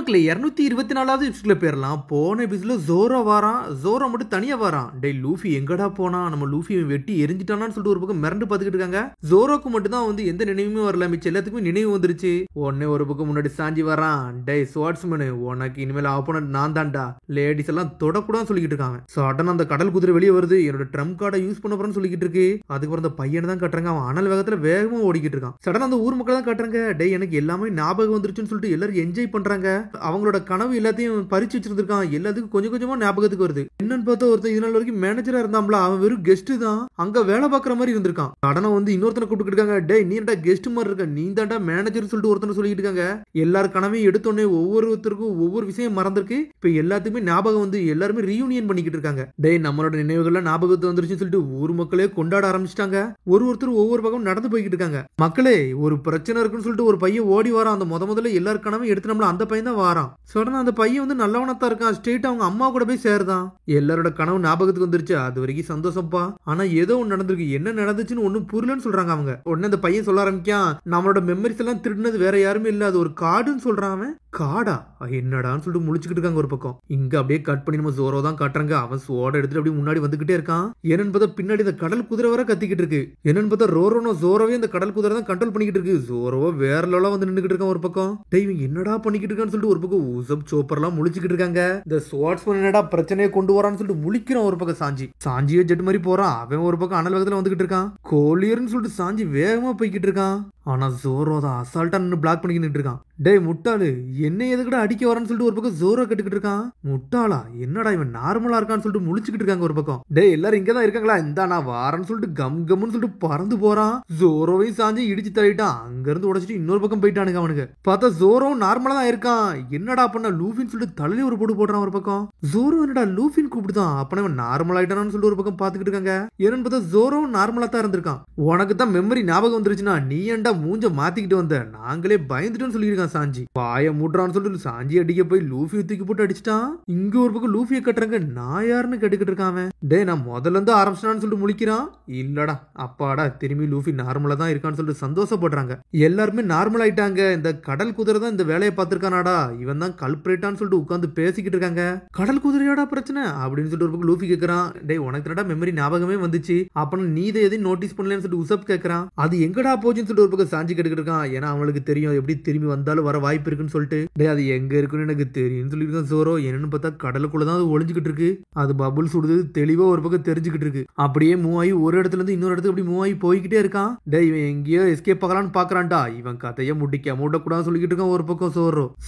மக்களே 224வது எபிசோட்ல பேரலாம். போன எபிசோட்ல ஜோரோ வாரான். ஜோரோ மட்டும் தனியா வாரான். டேய் லூஃபி எங்கடா போனா? நம்ம லூஃபி வெட்டி எரிஞ்சிட்டானான்னு சொல்லிட்டு ஒரு பக்கம் மிரண்டு பாத்துக்கிட்டு இருக்காங்க. ஜோரோக்கு மட்டும் தான் வந்து எந்த நினைவுமே வரல. மிச்சம் எல்லாத்துக்குமே நினைவு வந்துருச்சு. உடனே ஒரு பக்கம் முன்னாடி சாஞ்சி வரான். டேய் ஸ்வாட்ஸ்மேனு, உனக்கு இனிமேல் ஆப்போனன்ட் நான் தான்டா. லேடிஸ் எல்லாம் தொடக்கூடாது சொல்லிக்கிட்டு இருக்காங்க. சடனா அந்த கடல் குதிரை வெளியே வருது. என்னோட ட்ரம்ப் கார்டை யூஸ் பண்ண போறேன்னு சொல்லிக்கிட்டு இருக்கு. அதுக்கப்புறம் அந்த பையனை தான் கட்டுறாங்க. அவன் அனல் வேகத்துல வேகமா ஓடிக்கிட்டு இருக்கான். சடனா அந்த ஊர் மக்கள் தான் கட்டுறாங்க. டேய் எனக்கு எல்லாமே ஞாபகம் வந்துருச்சுன்னு சொல்லிட்டு எல்லாரும் என்ஜாய் பண்றாங்க. அவங்களோட கனவு எல்லாத்தையும் பறிச்சு வச்சிருந்திருக்கான். எல்லாத்துக்கும் கொஞ்சம் கொஞ்சமா ஞாபகத்துக்கு வருது. என்னன்னு பார்த்தா ஒருத்தர் இது நாள் வரைக்கும் மேனேஜரா இருந்தாம்ல, அவன் வெறும் கெஸ்ட் தான். அங்க வேலை பாக்குற மாதிரி இருந்திருக்கான். கடனை வந்து இன்னொருத்தனை கூப்பிட்டு இருக்காங்க. டேய் நீ என்னடா கெஸ்ட் மாதிரி இருக்க, நீ தாண்டா மேனேஜர் சொல்லிட்டு ஒருத்தனை சொல்லிட்டு இருக்காங்க. எல்லாரும் கனவையும் எடுத்தோடனே ஒவ்வொருத்தருக்கும் ஒவ்வொரு விஷயம் மறந்திருக்கு. இப்ப எல்லாத்துக்குமே ஞாபகம் வந்து எல்லாருமே ரீயூனியன் பண்ணிக்கிட்டு இருக்காங்க. டேய் நம்மளோட நினைவுகள்லாம் ஞாபகத்து வந்துருச்சுன்னு சொல்லிட்டு ஊர் மக்களே கொண்டாட ஆரம்பிச்சிட்டாங்க. ஒருத்தர் ஒவ்வொரு பக்கம் நடந்து போய்கிட்டு இருக்காங்க. மக்களே ஒரு பிரச்சனை இருக்குன்னு சொல்லிட்டு ஒரு பையன் ஓடி வரான். அந்த முதல்ல எல்லாரும் கனவையும் எடுத்துனோம்ல, அந்த பையன் தான் வாரான். சடனா அந்த பையன் வந்து நல்லவனத்தான் இருக்கான். ஸ்ட்ரெயிட் அவங்க அம்மா கூட போய் சேருதான். எல்லாரோட கனவு ஞாபகத்துக்கு வந்துருச்சு. அது வரைக்கும் சந்தோஷப்பா. ஆனா ஏதோ ஒன்று நடந்திருக்கு. என்ன நடந்துச்சுன்னு ஒன்னும் புரியலன்னு சொல்றாங்க அவங்க. உடனே அந்த பையன் சொல்ல ஆரம்பிக்கான், நம்மளோட மெமரிஸ் எல்லாம் திருடினது வேற யாருமே இல்ல, அது ஒரு கார்டுன்னு சொல்றான். அவன் காடா என்னடான்னு சொல்லிட்டு முழிச்சுக்கிட்டு இருக்காங்க ஒரு பக்கம். இங்க அப்படியே கட் பண்ணி நம்ம ஜோரோ தான் காட்டுறாங்க. அவன் சோட எடுத்துட்டு அப்படியே முன்னாடி வந்துகிட்டே இருக்கான். என்னன்னு பார்த்தா பின்னாடி இந்த கடல் குதிரை வர கத்திக்கிட்டு இருக்கு. என்னன்னு பார்த்தா ரோரோனோ ஜோரோவே இந்த கடல் குதிரை தான் கண்ட்ரோல் பண்ணிக்கிட்டு இருக்கு. ஜோரோவோ வேற லெவலா வந்து நின்னுக்கிட்டு இருக்கான் ஒரு பக்கம். டேய் இவன் என்னடா பண்ணிக்கிட்டு இருக்கான்னு சொல்லிட்டு ஒரு பக்கம் ஊசப் சோப்பர்லாம் முழிச்சுக்கிட்டு இருக்காங்க. இந்த ஸ்வாட்ஸ்மேன் என்னடா பிரச்சனையை கொண்டு வரான்னு சொல்லிட்டு முழிக்கிறான் ஒரு பக்கம். சாஞ்சியே ஜெட் மாதிரி போறான். அவன் ஒரு பக்கம் அனல் வேகத்துல வந்துகிட்டு இருக்கான். கோலியர்னு சொல்லிட்டு சாஞ்சி வேகமா போய்கிட்டு இருக்கான். ஆனா ஜோரோ தான் அசால்ட்டா நின்று பிளாக் பண்ணிக்கிட்டு இருக்கான். டேய் முட்டாளு, என்ன எதுக்கிட்ட அடிக்க வரன்னு சொல்லிட்டு ஒரு பக்கம் ஜோரோ கட்டுக்கிட்டு இருக்கான். முட்டாளா என்னடா இவன் நார்மலா இருக்கான்னு சொல்லிட்டு முழிச்சுக்கிட்டு இருக்காங்க ஒரு பக்கம். டேய் எல்லாரும் இங்கதான் இருக்காங்களா, இந்த நான் வாரன்னு சொல்லிட்டு கம்னு சொல்லிட்டு பறந்து போறான். ஜோரோவையும் சாஞ்சி இடிச்சு தள்ளிட்டான். அங்க இருந்து உடச்சிட்டு இன்னொரு பக்கம் போயிட்டானுங்க அவனுக்கு. பார்த்தா ஜோரோ நார்மலா தான் இருக்கான். என்னடா பண்ண லூஃபின்னு சொல்லிட்டு தலையில ஒரு போட்டு போடுறான் ஒரு பக்கம். ஜோரோ என்னடா லூஃபின்னு கூப்பிடுதான். அப்ப இவன் நார்மல் ஆயிட்டானு சொல்லிட்டு ஒரு பக்கம் பாத்துக்கிட்டு இருக்காங்க. என்னன்னு பார்த்தா ஜோரோ நார்மலா தான் இருந்திருக்கான். உனக்கு தான் மெமரி ஞாபகம் வந்துருச்சுன்னா நீ ஏன்டா மூஞ்ச மாத்திக்கிட்டு வந்த, நாங்களே பயந்துட்டோன்னு சொல்லியிருக்கான் சாஞ்சி. வாய மூடுறான்னு சொல்லிட்டு சாஞ்சி அடிக்க போய் லூஃபியை தூக்கி போட்டு அடிச்சிட்டான். இங்க ஒரு பக்கம் லூஃபியை கட்டுறாங்க. நான் யாருன்னு கேட்டுக்கிட்டு இருக்கான். டே நான் முதல்ல இருந்து ஆரம்பிச்சான்னு சொல்லிட்டு முழிக்கிறான். இல்லடா அப்பாடா திரும்பி லூஃபி நார்மலா தான் இருக்கான்னு சொல்லிட்டு சந்தோஷப்படுறாங்க. எல்லாருமே நார்மல் ஆயிட்டாங்க. இந்த கடல் குதிரை தான் இந்த வேலையை பார்த்திருக்கானாடா, இவன் தான் கல்பிரேட்டான்னு சொல்லிட்டு உட்காந்து பேசிக்கிட்டு இருக்காங்க. கடல் குதிரையாடா பிரச்சனை அப்படின்னு சொல்லிட்டு ஒரு பக்கம் லூஃபி கேட்கறான். டே உனக்கு தானடா மெமரி ஞாபகமே வந்துச்சு, அப்ப நீ இதை எதையும் நோட்டீஸ் பண்ணலன்னு சொல்லிட்டு உசப் கேட்கறான். அது எங்கடா போச்சுன்னு சொல்லிட்டு ஒரு பக்கம் சாஞ்சி கேட்டுக்கிட்டு இருக்கான். ஏன்னா அவங்களுக்கு தெரியும் எப்படி திரும்பி வந்தாலும் வர வாய்ப்பு இருக்குன்னு சொல்லிட்டு. டே அது எங்க இருக்குன்னு எனக்கு தெரியும் சொல்லியிருக்கான் ஜோரோ. என்னன்னு பார்த்தா கடலுக்குள்ளதான் அது ஒளிஞ்சுக்கிட்டு இருக்கு. அது பபுள் சுடுது தெளிவா ஒரு பக்கம் தெரிஞ்சுக்கிட்டு இருக்கு. அப்படியே மூவ் ஆகி ஒரு இடத்துல இருந்து இன்னொரு இடத்துக்கு அப்படி மூவ் ஆகி போய்கிட்டே இருக்கான். டே இவன் எங்கேயோ எஸ்கேப் பார்க்கலான்னு பாக்குறான்டா. இவன் கதையை மூடக்கூடாது சொல்லிக்கிட்டு இருக்கான் ஒரு பக்கம்.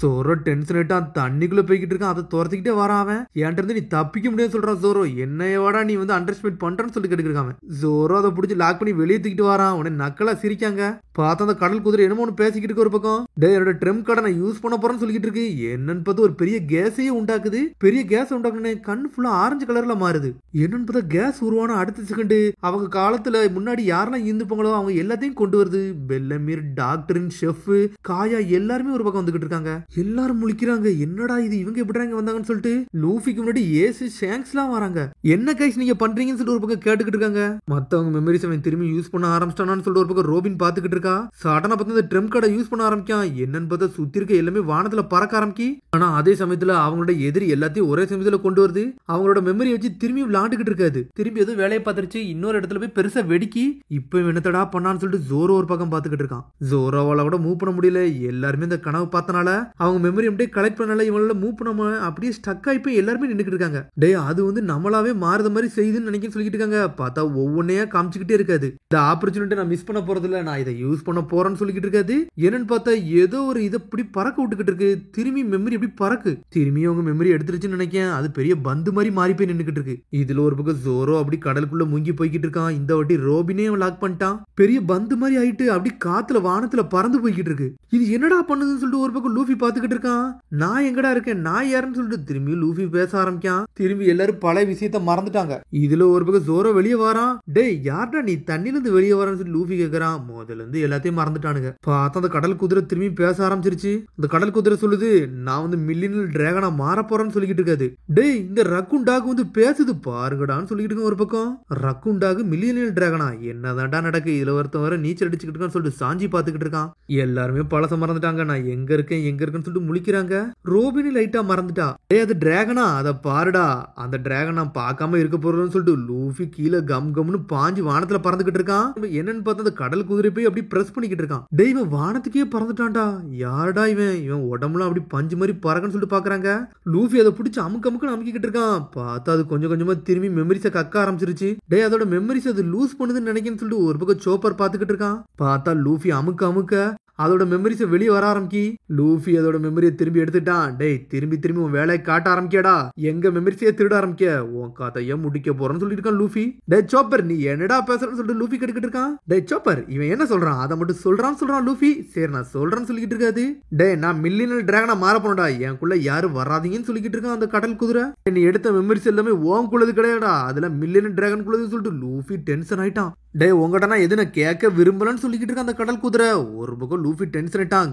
சோரோ டென்ஷன் ஆயிட்டா தண்ணிக்குள்ள போய்கிட்டு இருக்கான். அதை துரத்திக்கிட்டே வரான். அவன் என்கிட்ட இருந்து நீ தப்பிக்க முடியாது சொல்றான் ஜோரோ. என்னையோட நீ வந்து அண்டர்ஸ்டிமேட் பண்றன்னு சொல்லி கேட்டுக்கிட்டு ஜோரோ அதை பிடிச்சி லாக் பண்ணி வெளியே தூக்கிட்டு வரான். உடனே நக்கலா சிரிக்காங்க. பார்த்தா அந்த கடல் குதிரை என்னமோ பேசிக்கிட்டு இருக்க ஒரு பக்கம். டே என்னோட ட்ரம்ப் கார்டை நான் யூஸ் பண்ண போறேன்னு சொல்லிட்டு இருக்கு. என்னன்னு பார்த்து ஒரு பெரிய கேஸையே உண்டாக்குது. பெரிய கேஸ் உண்டாக்குனே கண் ஃபுல்லா ஆரஞ்சு கலர்ல மாறுது. என்னன்னு பார்த்தா கேஸ் உருவான அடுத்த செகண்ட் அவங்க காலத்துல முன்னாடி யாரெல்லாம் இருந்துப்பாங்களோ அவங்க எல்லாத்தையும் கொண்டு வருது. பெல்லமீர், டாக்டரின், ஷெஃப், காயா எல்லாருமே ஒரு பக்கம் வந்துகிட்டு இருக்காங்க. எல்லாரும் முழிக்கிறாங்க. என்னடா இது இவங்க எப்படி இங்க வந்தாங்கன்னு சொல்லிட்டு. லூஃபிக்கு முன்னாடி ஏசு ஷாங்க்ஸ் எல்லாம் வராங்க. என்ன கைஸ் நீங்க பண்றீங்கன்னு சொல்லிட்டு ஒரு பக்கம் கேட்டுக்கிட்டு இருக்காங்க. மத்தவங்க மெமரிஸ் அவன் திரும்பி யூஸ் பண்ண ஆரம்பிச்சிட்டானு சொல்லிட்டு ஒரு பக்கம் ரோபின் பாத்துக்கிட்டு இருக்கா. சடனா பார்த்து இந்த ட்ரம்ப் கார்டை யூஸ் பண்ண ஆரம்பிக்கான். என்னன்னு பார்த்தா சுத்தி இருக்க எல்லாமே வானத்துல பறக்க ஆரம்பிக்கி. ஆனா அதே சமயத்துல அவங்களோட எதிரி எல்லாத்தையும் ஒரே சமயத்துல கொண்டு வருது. அவங்களோட மெமரி வச்சு திரும்பி விளையாண்டுகிட்டு இருக்காது. திரும்பி எதுவும் வேலையை பார்த்துருச்சு. இன்னொரு இடத்துல போய் பெருசா வெடிக்கி இப்ப என்னத்தடா பண்ணான்னு சொல்லிட்டு ஜோரோ ஒரு பக்கம் பாத்துக்கிட்டு இருக்கான். ஜோரோவால கூட மூவ் பண்ண முடியல. எல்லாருமே இந்த கனவு பார்த்தனால அவங்க மெமரி அப்படியே கலெக்ட் பண்ணல. இவனால மூவ் பண்ணாம அப்படியே ஸ்டக் ஆகி போய் எல்லாருமே நின்னுக்கிட்டு இருக்காங்க. டே அது வந்து நம்மளாவே மாறுத மாதிரி செய்யுதுன்னு நினைக்க சொல்லிட்டு இருக்காங்க. பார்த்தா ஒவ்வொன்னையா காமிச்சுக்கிட்டே இருக்காது. இந்த ஆப்பர்ச்சுனிட்டி நான் மிஸ் பண்ண போறது இல்ல, நான் இதை யூஸ் பண்ண போறேன்னு சொல்லிக்கிட்டு இருக்காது. என்னன்னு பார்த்தா ஏதோ ஒரு இதை இப்படி பறக்க விட்டுக்கிட்டு இருக்கு. திரும்பி மெமரி எப்படி பறக்கு. திரும்பி அவங்க மெமரி எடுத்துருச்சுன்னு நினைக்கேன். அது பெரிய பந்து மாதிரி மாறி போய் நின்னுக்கிட்டு இருக்கு. இதுல ஒரு பக்கம் ஜோரோ அப்படி கடலுக்குள்ள முங்கி போய்கிட்டு இருக்கான். இந்த வாட்டி ரோபினே லாக் பண்ணிட்டான். பெரிய பந்து மாதிரி ஆயிட்டு அப்படி காத்துல வானத்துல பறந்து போய்கிட்டு இருக்கு. இது என்னடா பண்ணுதுன்னு சொல்லிட்டு ஒரு பக்கம் லூஃபி பாத்துக்கிட்டு இருக்கான். நான் எங்கடா இருக்கேன், நான் யாருன்னு சொல்லிட்டு திரும்பி லூஃபி பேச ஆரம்பிக்கான். திரும்பி எல்லாரும் பழைய விஷயத்த மறந்துட்டாங்க. இதுல ஒரு பக்கம் ஜோரோ வெளியே வரான். டே யார்டா நீ தண்ணில இருந்து வெளியே வரான்னு சொல்லி லூஃபி கேக்குறான். முதல்ல இருந்து எல்லாத்தையும் மறந்துட்டானுங்க. பார்த்தா அந்த கடல் குதிரை திரும்பி பேச ஆரம்பிச்சிருச்சு. அந்த கடல் குதிரை சொல்லுது, நான் வந்து மில்லியனல் டிராகனா மாற போறேன்னு சொல்லிக்கிட்டு இருக்காது. டேய் இந்த ரக்குன் டாக் வந்து பேசுது பாருங்கடான்னு சொல்லிக்கிட்டு இருக்க. ஒரு பக்கம் ரக்குன் டாக் மில்லியனல் டிராகனா என்னதான்டா நடக்கு, இதுல ஒருத்தன் வர நீச்சல் அடிச்சுக்கிட்டு இருக்கான்னு சொல்லிட்டு சாஞ்சி பாத்துக்கிட்டு இருக்கான். எல்லாருமே பழச மறந்துட்டாங்க. நான் எங்க இருக்கேன்னு சொல்லிட்டு முழிக்கிறாங்க. ரோபினி லைட்டா மறந்துட்டா. டேய் அது டிராகனா, அத பாருடா, அந்த டிராகன் நான் பார்க்காம இருக்க போறேன்னு சொல்லிட்டு லூஃபி கீழே கம்னு பாஞ்சு வானத்துல பறந்துகிட்டு இருக்கான். என்னன்னு பார்த்தா அந்த கடல் குதிரை போய் அப்படி பிரஸ் பண்ணிக்கிட்டு இருக்கான். டேய் இவன் வானத்துக்கே பறந்துட்டான்டா, யாருடா இவன் உடம்புலாம் அப்படி பஞ்சு மாதிரி பறக்கன்னு சொல்லிட்டு பாக்குறாங்க. லூஃபி அதை பிடிச்சி அமுக்குன்னு அமுக்கிட்டு இருக்கான். பார்த்தா அது கொஞ்சம் கொஞ்சமா திரும்பி மெமரிஸை கக்க ஆரம்பிச்சிருச்சு. டேய் அதோட மெமரிஸ் அது லூஸ் பண்ணுதுன்னு நினைக்கிறேன்னு சொல்லிட்டு ஒரு பக்கம் சோப்பர் பாத்துக்கிட்டு இருக்கான். பார்த்தா லூஃபி அமுக்க அதோட மெமரிஸை வெளியே வர ஆரம்பிக்கி. லூஃபி அதோட மெமரியை திரும்பி எடுத்துட்டான். டேய் திரும்பி உன் வேலையை காட்ட ஆரம்பிக்கடா, எங்க மெமரிஸையே திருட ஆரம்பிக்க, உன் கதைய முடிக்க போறேன்னு சொல்லிட்டு இருக்கான் லூஃபி. டே சோப்பர் நீ என்னடா பேசுறன்னு சொல்லிட்டு லூஃபி கேட்டுக்கிட்டு இருக்கான். டே சோப்பர் இவன் என்ன சொல்றான், அதை மட்டும் சொல்றான் லூஃபி. சரி நான் சொல்றேன்னு சொல்லிக்கிட்டு இருக்காது. டே நான் மில்லியனல் டிராகனா மாற போனடா, எனக்குள்ள யாரும் வராதீங்கன்னு சொல்லிக்கிட்டு இருக்கான் அந்த கடல் குதிரை. நீ எடுத்த மெமரிஸ் எல்லாமே ஓங்குள்ளது கிடையாடா, அதுல மில்லியனல் டிராகன் குள்ளதுன்னு சொல்லிட்டு லூஃபி டென்ஷன் ஆயிட்டான். டே உங்கடனா எது நான் கேட்க விரும்பலன்னு சொல்லிக்கிட்டு இருக்க அந்த கடல் குதிரை. ஒரு பக்கம் லூஃபி டென்ஷன் ஆயிட்டான்.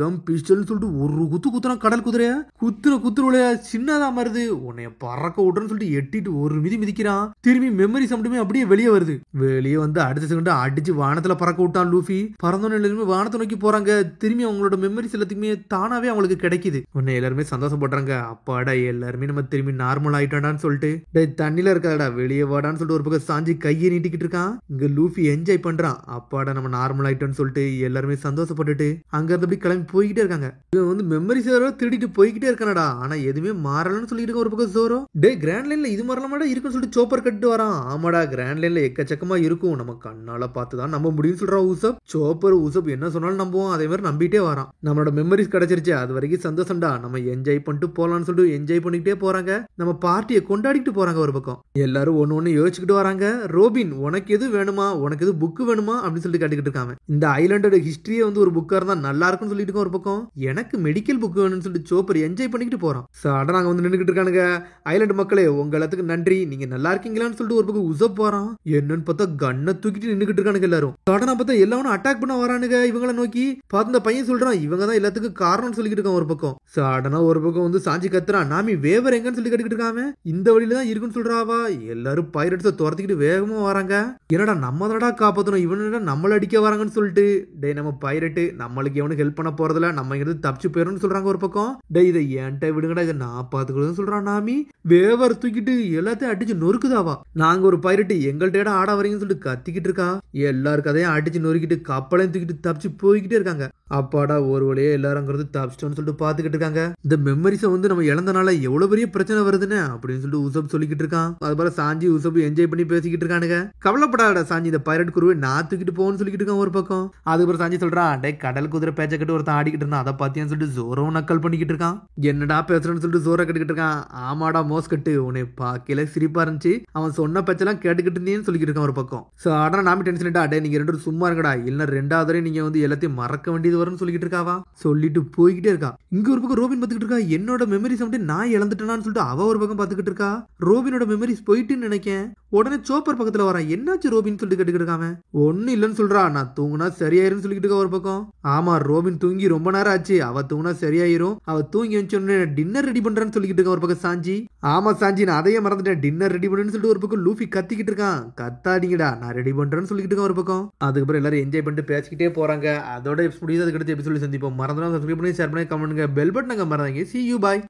கம் பிஸ்டல்னு சொல்லிட்டு ஒரு குத்துறான் கடல் குதிரைய. குத்துற சின்னதா மாறுது. உன்னைய பறக்க விடுறன்னு சொல்லிட்டு எட்டிட்டு ஒரு மிதிக்கிறான். திரும்பி மெமரி மட்டுமே அப்படியே வெளியே வருது. வெளியே வந்து அடுத்த செகண்ட் அடிச்சு வானத்துல பறக்க விட்டான் லூஃபி. பறந்தோன்னு எல்லாருமே வானத்தை நோக்கி போறாங்க. திரும்பி அவங்களோட மெமரிஸ் எல்லாத்துக்குமே தானாவே அவங்களுக்கு கிடைக்குது. உன்னை எல்லாருமே சந்தோஷப்படுறாங்க. அப்பாடா எல்லாருமே நம்ம திரும்பி நார்மல் ஆயிட்டான்னு சொல்லிட்டு. டே தண்ணில இருக்காடா வெளியே வாடான்னு சொல்லிட்டு ஒரு பக்கம் சாஞ்சி கையை நீட்டிக்கிட்டு இருக்கான். லூஃபி என்ஜாய் பண்றான். அப்பாடா நம்ம நார்மல் ஆயிட்டோம்னு சொல்லிட்டு எல்லாருமே சந்தோஷப்பட்டுட்டு அங்க இருந்து அப்படி கிளம்பி போய்கிட்டே இருக்காங்க. இவன் வந்து மெமரிஸ் திருடிட்டு போய்கிட்டே இருக்கானடா, ஆனா எதுவுமே மாறலன்னு சொல்லிட்டு ஒரு பக்கம் ஜோரோ. டே கிராண்ட் லைன்ல இது மாறலாமாடா இருக்குன்னு சொல்லிட்டு சோப்பர் கட்டு வரான். ஆமாடா கிராண்ட் லைன்ல எக்கச்சக்கமா இருக்கும், நம்ம கண்ணால பார்த்துதான் நம்ப முடியும்னு சொல்றான் ஊசப். சோப்பர் ஊசப் என்ன சொன்னாலும் நம்புவோம், அதே மாதிரி நம்பிட்டே வரான். நம்மளோட மெமரிஸ் கிடைச்சிருச்சு, அது வரைக்கும் சந்தோஷம்டா, நம்ம என்ஜாய் பண்ணிட்டு போலான்னு சொல்லிட்டு என்ஜாய் பண்ணிக்கிட்டே போறாங்க. நம்ம பார்ட்டியை கொண்டாடிட்டு போறாங்க. ஒரு பக்கம் எல்லாரும் ஒன்னு யோசிச்சுக்கிட்டு வராங்க. ரோபின் உனக்கு எது வேணுமா, உனக்கு எது புக் வேணுமா அப்படின்னு சொல்லிட்டு கேட்டுக்கிட்டு இருக்காங்க. இந்த ஐலாண்டோட ஹிஸ்டரியே வந்து ஒரு புக்கா இருந்தா நல்லா இருக்கும்னு சொல்லிட்டு ஒரு பக்கம் எனக்கு மெடிக்கல் புக் வேணும்னு சொல்லிட்டு சோப்பர் என்ஜாய் பண்ணிக்கிட்டு போறான். சடனா அங்க வந்து நின்னுக்கிட்டு இருக்கானுங்க. ஐலாண்ட் மக்களே உங்க எல்லாத்துக்கு நன்றி, நீங்க நல்லா இருக்கீங்களான்னு சொல்லிட்டு ஒரு பக்கம் உசப் போறான். என்னன்னு பார்த்தா கண்ணை தூக்கிட்டு நின்னுக்கிட்டு இருக்கானுங்க எல்லாரும். சடனா பார்த்தா எல்லாரும் அட்டாக் பண்ண வரானுங்க இவங்களை நோக்கி. பார்த்து இந்த பையன் சொல்றான் இவங்க தான் எல்லாத்துக்கும் காரணம்னு சொல்லிக்கிட்டு இருக்கான். ஒரு பக்கம் சடனா ஒரு பக்கம் வந்து சாஞ்சி கத்துறான். நாமி வேவர் எங்கன்னு சொல்லி கேட்டுக்கிட்டு இருக்காம இந்த வழியில தான் இருக்குன்னு சொல்றாவா. எல்லாரும் பைரட்ஸை துரத்திக்கிட்டு வேகமா வராங்க. என்னடா நம்ம தானடா காப்பாத்தணும், இவனடா நம்மள அடிக்க வராங்கன்னு சொல்லிட்டு. டே நம்ம பைரட்டு நம்மளுக்கு எவனுக்கு ஹெல்ப் பண்ண போறதுல நம்ம இங்க தப்பிச்சு போயிடும்னு சொல்றாங்க. ஒரு பக்கம் டே இதை ஏன்ட்ட விடுங்கடா, இதை நான் பாத்துக்கிறதுன்னு சொல்றான். நாமி வேவர் தூக்கிட்டு எல்லாத்தையும் அடிச்சு நொறுக்குதாவா. நாங்க ஒரு பைரட்டு எங்கள்கிட்ட ஆட வரீங்கன்னு சொல்லிட்டு கத்திக்கிட்டு இருக்கா. எல்லாரும் கதையும் அடிச்சு நொறுக்கிட்டு கப்பலையும் தூக்கிட்டு தப்பிச்சு போய்கிட்டே இருக்காங்க. அப்பாடா ஒரு வழியே எல்லாரும் தப்பிச்சிட்டோம்னு சொல்லிட்டு பாத்துக்கிட்டு இருக்காங்க. இந்த மெமரிஸை வந்து நம்ம இழந்தனால எவ்வளவு பெரிய பிரச்சனை வருதுன்னு அப்படின்னு சொல்லிட்டு உசப் சொல்லிக்கிட்டு இருக்கான். அது போல சாஞ்சி உசப் என்ஜாய் பண்ணி பேசிக்கிட்டு இருக்கானுங்க. கவலைப்படாத சாஞ்சி, இந்த பைரட் குருவை நான் தூக்கிட்டு போன்னு சொல்லிக்கிட்டு இருக்கான். ஒரு பக்கம் அதுக்கப்புறம் சாஞ்சி சொல்றான், டே கடல் குதிரை பேச்ச கட்டு ஒருத்தன் ஆடிக்கிட்டு இருந்தான், அதை பாத்தியான்னு சொல்லிட்டு ஜோரோ நக்கல் பண்ணிக்கிட்டு இருக்கான். என்னடா பேசுறேன்னு சொல்லிட்டு ஜோரா கட்டுக்கிட்டு இருக்கான். ஆமாடா மோஸ் கட்டு, உன்னை பாக்கல சிரிப்பா இருந்துச்சு, அவன் சொன்ன பேச்செல்லாம் கேட்டுக்கிட்டு இருந்தேன்னு சொல்லிக்கிட்டு இருக்கான். ஒரு பக்கம் சோ ஆனா நாம டென்ஷன் டே நீங்க ரெண்டு சும்மா இருக்கடா, இல்ல ரெண்டாவது நீங்க வந்து எல்லாத்தையும் மறக்க வேண்டியது வரும்னு சொல்லிக்கிட்டு இருக்காவா. சொல்லிட்டு போய்கிட்டே இருக்கா. இங்க ஒரு பக்கம் ரோபின் பாத்துக்கிட்டு இருக்கா. என்னோட மெமரிஸ் வந்து நான் இழந்துட்டேனான்னு சொல்லிட்டு அவ ஒரு பக்கம் பாத்துக்கிட்டு இருக்கா. ரோபினோட மெமரிஸ் போயிட்டுன்னு நினைக்கேன். உடனே சோப்பர் பக்கத்துல வரான். என்னாச்சு ரோபின் சொல்லிட்டு கேட்டுக்கிட்டு இருக்காம. ஒண்ணு இல்லன்னு சொல்றா, நான் தூங்குனா சரியாயிருன்னு சொல்லிக்கிட்டு இருக்கா. ஒரு பக்கம் ஆமா ரோபின் தூங்கி ரொம்ப நேரம் ஆச்சு, அவ தூங்குனா சரியாயிரும், அவ தூங்கி வந்து டின்னர் ரெடி பண்றான்னு சொல்லிக்கிட்டு இருக்கா. ஒரு பக்கம் சாஞ்சி ஆமா சாஞ்சி நான் அதையே மறந்துட்டேன், டின்னர் ரெடி பண்ணுன்னு சொல்லிட்டு ஒரு பக்கம் லூஃபி கத்திக்கிட்டு இருக்கான். கத்தாடிங்கடா நான் ரெடி பண்றேன்னு சொல்லிக்கிட்டு இருக்கேன். ஒரு பக்கம் அதுக்கப்புறம் எல்லாரும் என்ஜாய் பண்ணிட்டு பேசிக்கிட்டே போறாங்க. அதோட முடியாது. அதுக்கு அடுத்து எபிசோட் சந்திப்போம். மறந்துடாம சப்ஸ்கிரைப் பண்ணி ஷேர் பண்ணி கமெண்ட் பண்ணுங்க. பெல் பட்டன் மறந்தாங்க. See you bye.